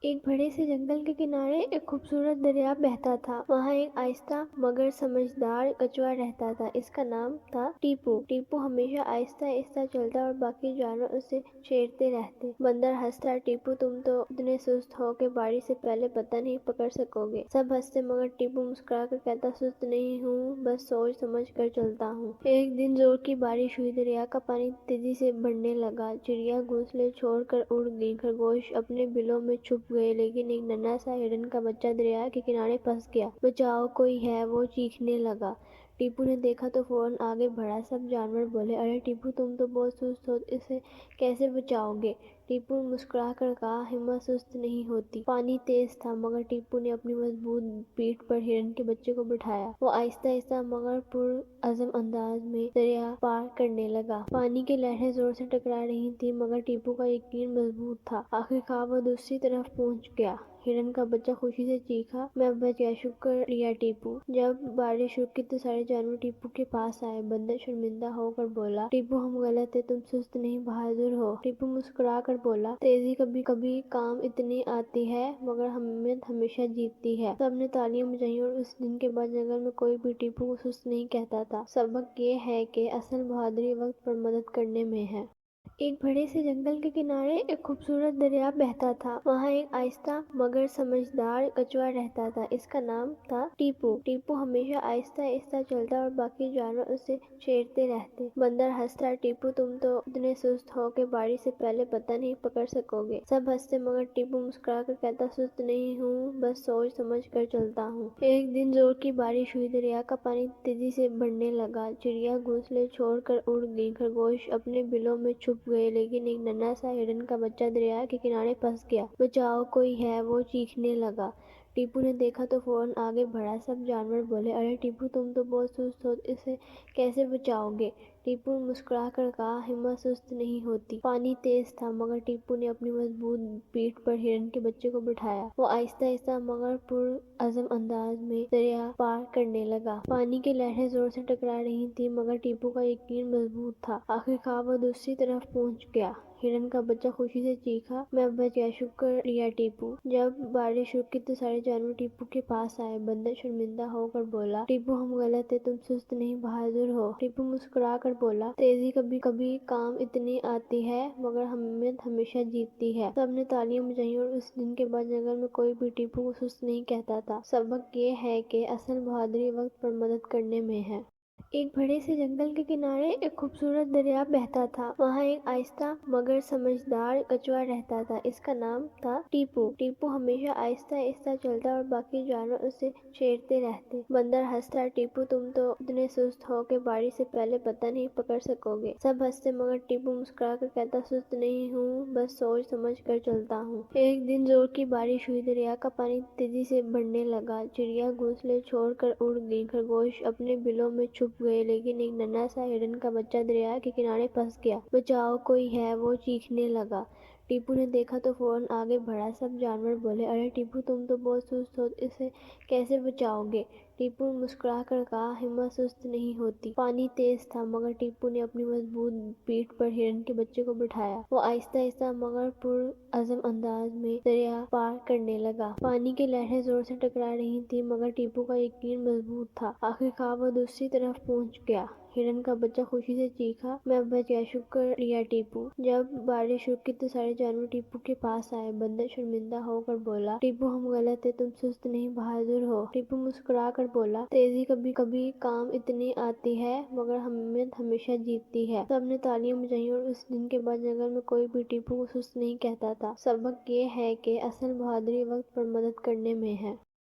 ایک بڑے سے جنگل کے کنارے ایک خوبصورت دریا بہتا تھا۔ وہاں ایک آہستہ مگر سمجھدار کچھوا رہتا تھا۔ اس کا نام تھا ٹیپو۔ ٹیپو ہمیشہ آہستہ آہستہ چلتا اور باقی جانور اسے چھیڑتے رہتے۔ بندر ہنستا، ٹیپو تم تو اتنے سست ہو کہ بارش سے پہلے پتہ نہیں پکڑ سکو گے۔ سب ہنستے مگر ٹیپو مسکرا کر کہتا سست نہیں ہوں، بس سوچ سمجھ کر چلتا ہوں۔ ایک دن زور کی بارش ہوئی، دریا کا پانی تیزی سے بڑھنے لگا، چڑیا گھونسلے چھوڑ کر اڑ گئی، خرگوش اپنے بلوں میں چھپ گئے، لیکن ایک ننھا سا ہرن کا بچہ دریا کے کنارے پھنس گیا۔ بچاؤ کوئی ہے، وہ چیخنے لگا۔ ٹیپو نے دیکھا تو فوراً آگے بڑھا۔ سب جانور بولے ارے ٹیپو تم تو بہت سست ہو، اسے کیسے بچاؤ گے؟ ٹیپو نے مسکرا کر کہا ہمت سست نہیں ہوتی۔ پانی تیز تھا مگر ٹیپو نے اپنی مضبوط پیٹھ پر ہرن کے بچے کو بٹھایا۔ وہ آہستہ آہستہ مگر پرعزم انداز میں دریا پار کرنے لگا۔ پانی کی لہریں زور سے ٹکرا رہی تھیں مگر ٹیپو کا یقین مضبوط تھا۔ آخر کار وہ دوسری طرف پہنچ گیا۔ ہرن کا بچہ خوشی سے چیخا میں بچ گیا، شکریہ ٹیپو۔ جب بارش رکی تو سارے جانور ٹیپو کے پاس آئے۔ بندر شرمندہ ہو کر بولا ٹیپو ہم غلط تھے، تم سست نہیں بہادر ہو۔ ٹیپو مسکرا کر بولا تیزی کبھی کبھی کام اتنی آتی ہے مگر ہمت ہمیشہ جیتتی ہے۔ سب نے تالیاں بجائیں اور اس دن کے بعد جنگل میں کوئی بھی ٹیپو کو سست نہیں کہتا تھا۔ سبق یہ ہے کہ اصل بہادری وقت پر مدد کرنے میں ہے۔ ایک بڑے سے جنگل کے کنارے ایک خوبصورت دریا بہتا تھا۔ وہاں ایک آہستہ مگر سمجھدار کچھوا رہتا تھا۔ اس کا نام تھا ٹیپو۔ ٹیپو ہمیشہ آہستہ آہستہ چلتا اور باقی جانور اسے چھیڑتے رہتے۔ بندر ہنستا، ٹیپو تم تو اتنے سست ہو کہ بارش سے پہلے پتہ نہیں پکڑ سکو گے۔ سب ہنستے مگر ٹیپو مسکرا کر کہتا سست نہیں ہوں، بس سوچ سمجھ کر چلتا ہوں۔ ایک دن زور کی بارش ہوئی، دریا کا پانی تیزی سے بڑھنے لگا، چڑیا گھونسلے چھوڑ کر اڑ گئی، خرگوش اپنے بلوں میں چھپ گئے، لیکن ایک ننھا سا ہرن کا بچہ دریا کے کنارے پھنس گیا۔ بچاؤ کوئی ہے، وہ چیخنے لگا۔ ٹیپو نے دیکھا تو فوراً آگے بڑھا۔ سب جانور بولے ارے ٹیپو تم تو بہت سست ہو، اسے کیسے بچاؤ گے؟ ٹیپو نے مسکرا کر کہا ہمت سست نہیں ہوتی۔ پانی تیز تھا مگر ٹیپو نے اپنی مضبوط پیٹھ پر ہرن کے بچے کو بٹھایا۔ وہ آہستہ آہستہ مگر پرعزم انداز میں دریا پار کرنے لگا۔ پانی کی لہریں زور سے ٹکرا رہی تھیں مگر ٹیپو کا یقین مضبوط تھا۔ آخر کار وہ دوسری طرف پہنچ گیا۔ ہرن کا بچہ خوشی سے چیخا میں بچ گیا، شکریہ ٹیپو۔ جب بارش رکی تو سارے جانور ٹیپو کے پاس آئے۔ بندر شرمندہ ہو کر بولا ٹیپو ہم غلط تھے، تم سست نہیں بہادر ہو۔ ٹیپو مسکرا کر بولا تیزی کبھی کبھی کام اتنی آتی ہے مگر ہمت ہمیشہ جیتتی ہے۔ سب نے تالیاں بجائیں اور اس دن کے بعد جنگل میں کوئی بھی ٹیپو کو سست نہیں کہتا تھا۔ سبق یہ ہے کہ اصل بہادری وقت پر مدد کرنے میں ہے۔ ایک بڑے سے جنگل کے کنارے ایک خوبصورت دریا بہتا تھا۔ وہاں ایک آہستہ مگر سمجھدار کچھوا رہتا تھا۔ اس کا نام تھا ٹیپو۔ ٹیپو ہمیشہ آہستہ آہستہ چلتا اور باقی جانور اسے چھیڑتے رہتے۔ بندر ہنستا، ٹیپو تم تو اتنے سست ہو کہ بارش سے پہلے پتہ نہیں پکڑ سکو گے۔ سب ہنستے مگر ٹیپو مسکرا کر کہتا سست نہیں ہوں، بس سوچ سمجھ کر چلتا ہوں۔ ایک دن زور کی بارش ہوئی، دریا کا پانی تیزی سے بڑھنے لگا، چڑیا گھونسلے چھوڑ کر اڑ گئی، خرگوش اپنے بلوں میں چھپ گئے، لیکن ایک ننھا سا ہرن کا بچہ دریا کے کنارے پھنس گیا۔ بچاؤ کوئی ہے، وہ چیخنے لگا۔ ٹیپو نے دیکھا تو فوراً آگے بڑھا۔ سب جانور بولے ارے ٹیپو تم تو بہت سست ہو، اسے کیسے بچاؤ گے؟ ٹیپو نے مسکرا کر کہا ہمت سست نہیں ہوتی۔ پانی تیز تھا مگر ٹیپو نے اپنی مضبوط پیٹھ پر ہرن کے بچے کو بٹھایا۔ وہ آہستہ آہستہ مگر پرعزم انداز میں دریا پار کرنے لگا۔ پانی کی لہریں زور سے ٹکرا رہی تھیں مگر ٹیپو کا یقین مضبوط تھا۔ آخر کار وہ دوسری طرف پہنچ گیا۔ ہرن کا بچہ خوشی سے چیخا میں بچ گیا، شکریہ ٹیپو۔ جب بارش رکی تو سارے جانور ٹیپو کے پاس آئے۔ بندر شرمندہ ہو کر بولا ٹیپو ہم غلط تھے، تم سست نہیں بہادر ہو۔ ٹیپو مسکرا کر بولا تیزی کبھی کبھی کام اتنی آتی ہے مگر ہمت ہمیشہ جیتتی ہے۔ سب نے تالیاں بجائیں اور اس دن کے بعد جنگل میں کوئی بھی ٹیپو کو سست نہیں کہتا تھا۔ سبق یہ ہے کہ اصل بہادری وقت پر مدد کرنے میں ہے۔